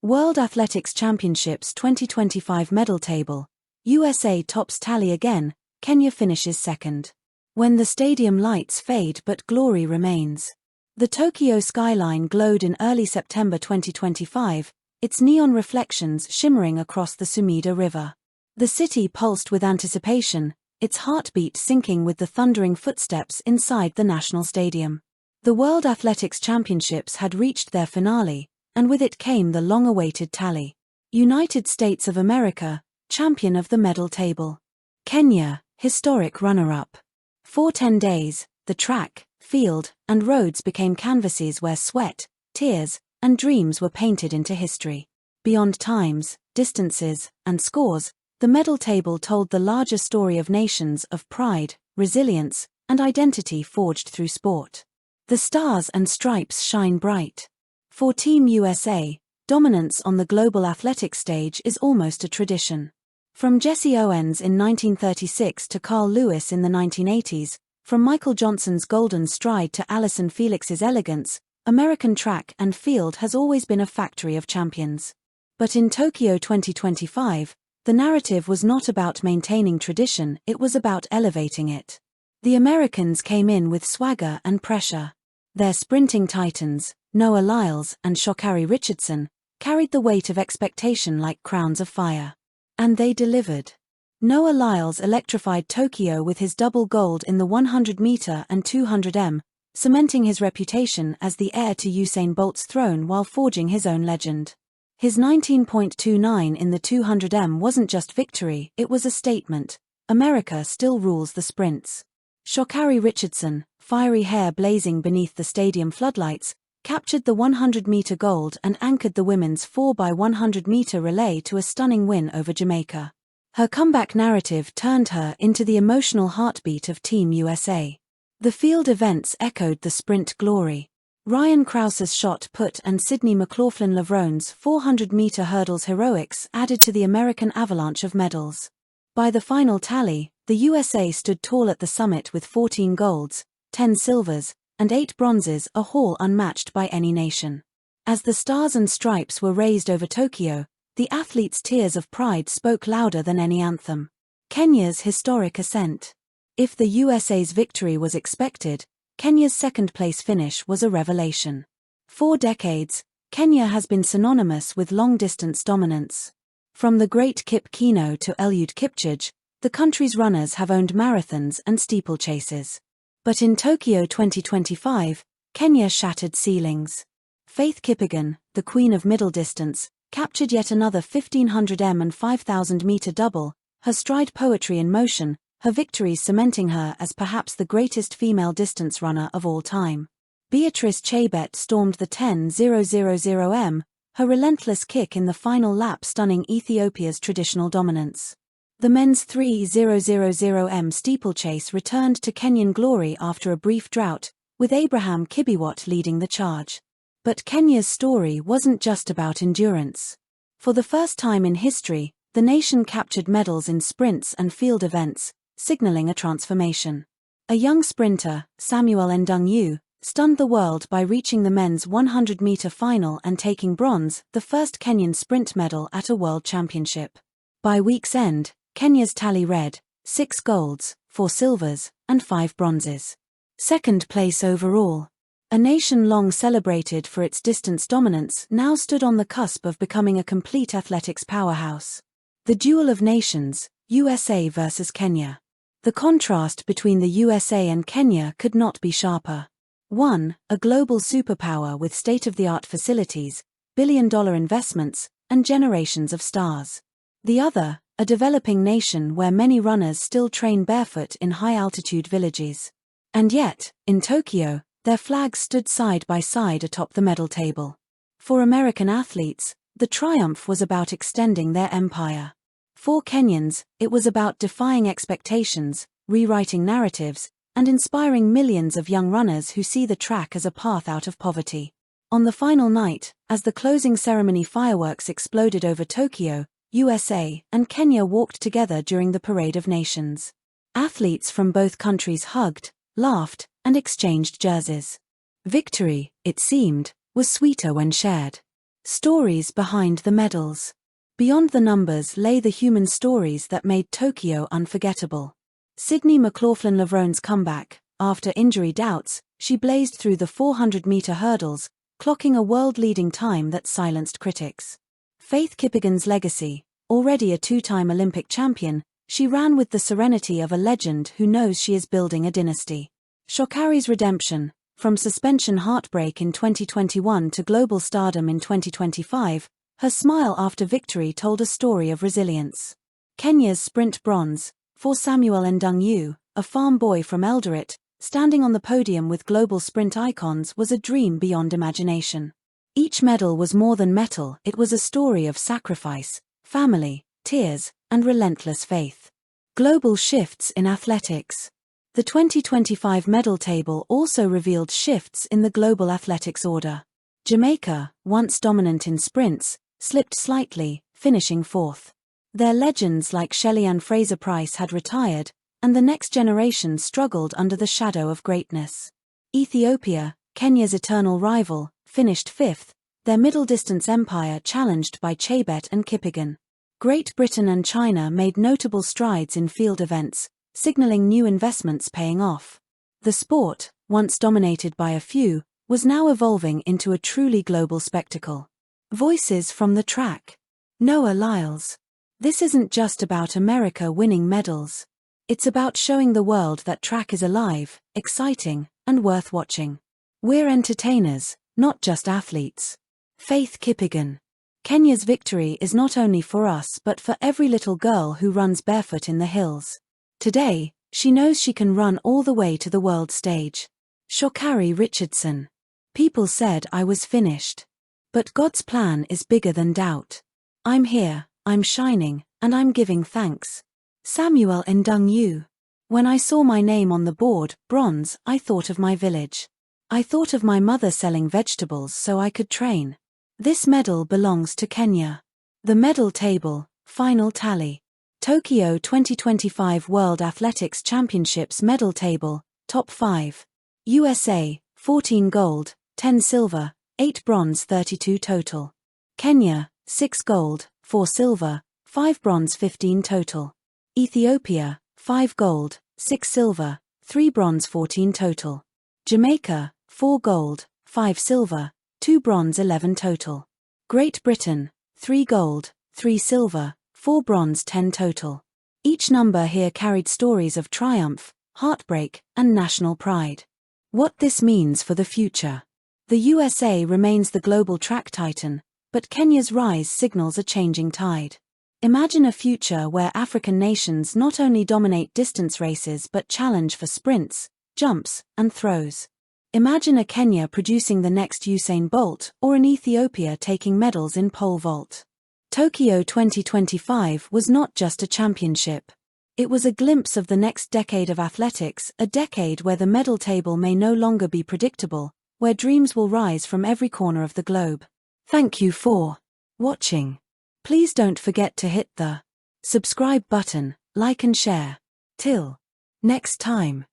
World Athletics Championships 2025 medal table. USA tops tally again, Kenya finishes second. When the stadium lights fade but glory remains. The Tokyo skyline glowed in early September 2025, its neon reflections shimmering across the Sumida River. The city pulsed with anticipation, its heartbeat syncing with the thundering footsteps inside the national stadium. The World Athletics Championships had reached their finale, and with it came the long-awaited tally. United States of America, champion of the medal table. Kenya, historic runner-up. For 10 days, the track, field, and roads became canvases where sweat, tears, and dreams were painted into history. Beyond times, distances, and scores, the medal table told the larger story of nations of pride, resilience, and identity forged through sport. The stars and stripes shine bright. For Team USA, dominance on the global athletics stage is almost a tradition. From Jesse Owens in 1936 to Carl Lewis in the 1980s, from Michael Johnson's golden stride to Allyson Felix's elegance, American track and field has always been a factory of champions. But in Tokyo 2025, the narrative was not about maintaining tradition, it was about elevating it. The Americans came in with swagger and pressure. Their sprinting titans, Noah Lyles and Sha'Carri Richardson, carried the weight of expectation like crowns of fire. And they delivered. Noah Lyles electrified Tokyo with his double gold in the 100-meter and 200m, cementing his reputation as the heir to Usain Bolt's throne while forging his own legend. His 19.29 in the 200m wasn't just victory, it was a statement. America still rules the sprints. Sha'Carri Richardson, fiery hair blazing beneath the stadium floodlights, captured the 100-meter gold and anchored the women's 4x100-meter relay to a stunning win over Jamaica. Her comeback narrative turned her into the emotional heartbeat of Team USA. The field events echoed the sprint glory. Ryan Krause's shot put and Sydney McLaughlin-Lavrone's 400-meter hurdles heroics added to the American avalanche of medals. By the final tally, the USA stood tall at the summit with 14 golds, 10 silvers, and 8 bronzes, a haul unmatched by any nation. As the stars and stripes were raised over Tokyo, the athletes' tears of pride spoke louder than any anthem. Kenya's historic ascent. If the USA's victory was expected, Kenya's second-place finish was a revelation. For decades, Kenya has been synonymous with long-distance dominance. From the great Kip Keino to Eliud Kipchoge, the country's runners have owned marathons and steeplechases. But in Tokyo 2025, Kenya shattered ceilings. Faith Kipyegon, the queen of middle distance, captured yet another 1500m and 5000-meter double, her stride poetry in motion, her victories cementing her as perhaps the greatest female distance runner of all time. Beatrice Chebet stormed the 10.000m, her relentless kick in the final lap stunning Ethiopia's traditional dominance. The men's 3.000m steeplechase returned to Kenyan glory after a brief drought, with Abraham Kibiwott leading the charge. But Kenya's story wasn't just about endurance. For the first time in history, the nation captured medals in sprints and field events, signaling a transformation. A young sprinter, Samuel Ndung'u, stunned the world by reaching the men's 100-meter final and taking bronze, the first Kenyan sprint medal at a world championship. By week's end, Kenya's tally read, 6 golds, 4 silvers, and 5 bronzes. Second place overall. A nation long celebrated for its distance dominance now stood on the cusp of becoming a complete athletics powerhouse. The duel of nations, USA versus Kenya. The contrast between the USA and Kenya could not be sharper. One, a global superpower with state-of-the-art facilities, billion-dollar investments, and generations of stars. The other, a developing nation where many runners still train barefoot in high-altitude villages. And yet, in Tokyo, their flags stood side by side atop the medal table. For American athletes, the triumph was about extending their empire. For Kenyans, it was about defying expectations, rewriting narratives, and inspiring millions of young runners who see the track as a path out of poverty. On the final night, as the closing ceremony fireworks exploded over Tokyo, USA and Kenya walked together during the Parade of Nations. Athletes from both countries hugged, laughed, and exchanged jerseys. Victory, it seemed, was sweeter when shared. Stories behind the medals. Beyond the numbers lay the human stories that made Tokyo unforgettable. Sydney McLaughlin-Lavrone's comeback. After injury doubts, she blazed through the 400-meter hurdles, clocking a world-leading time that silenced critics. Faith Kippigan's legacy. Already a two-time Olympic champion, she ran with the serenity of a legend who knows she is building a dynasty. Sha'Carri's redemption. From suspension heartbreak in 2021 to global stardom in 2025, her smile after victory told a story of resilience. Kenya's sprint bronze. For Samuel Ndung'u, a farm boy from Eldoret, standing on the podium with global sprint icons was a dream beyond imagination. Each medal was more than metal, it was a story of sacrifice, family, tears, and relentless faith. Global shifts in athletics. The 2025 medal table also revealed shifts in the global athletics order. Jamaica, once dominant in sprints, slipped slightly, finishing fourth. Their legends like Shelly-Ann Fraser-Pryce had retired, and the next generation struggled under the shadow of greatness. Ethiopia, Kenya's eternal rival, finished fifth, their middle-distance empire challenged by Chebet and Kippigan. Great Britain and China made notable strides in field events, signaling new investments paying off. The sport, once dominated by a few, was now evolving into a truly global spectacle. Voices from the track. Noah Lyles. This isn't just about America winning medals. It's about showing the world that track is alive, exciting, and worth watching. We're entertainers, not just athletes. Faith Kippigan. Kenya's victory is not only for us but for every little girl who runs barefoot in the hills. Today, she knows she can run all the way to the world stage. Sha'Carri Richardson. People said I was finished. But God's plan is bigger than doubt. I'm here, I'm shining, and I'm giving thanks. Samuel Ndung'u. When I saw my name on the board, bronze, I thought of my village. I thought of my mother selling vegetables so I could train. This medal belongs to Kenya. The medal table, final tally. Tokyo 2025 World Athletics Championships medal table, top 5. USA, 14 gold, 10 silver, 8 bronze 32 total. Kenya, 6 gold, 4 silver, 5 bronze 15 total. Ethiopia, 5 gold, 6 silver, 3 bronze 14 total. Jamaica, 4 gold, 5 silver, 2 bronze 11 total. Great Britain, 3 gold, 3 silver, 4 bronze 10 total. Each number here carried stories of triumph, heartbreak, and national pride. What this means for the future. The USA remains the global track titan, but Kenya's rise signals a changing tide. Imagine a future where African nations not only dominate distance races but challenge for sprints, jumps, and throws. Imagine a Kenya producing the next Usain Bolt or an Ethiopia taking medals in pole vault. Tokyo 2025 was not just a championship. It was a glimpse of the next decade of athletics, a decade where the medal table may no longer be predictable, where dreams will rise from every corner of the globe. Thank you for watching. Please don't forget to hit the subscribe button, like and share. Till next time.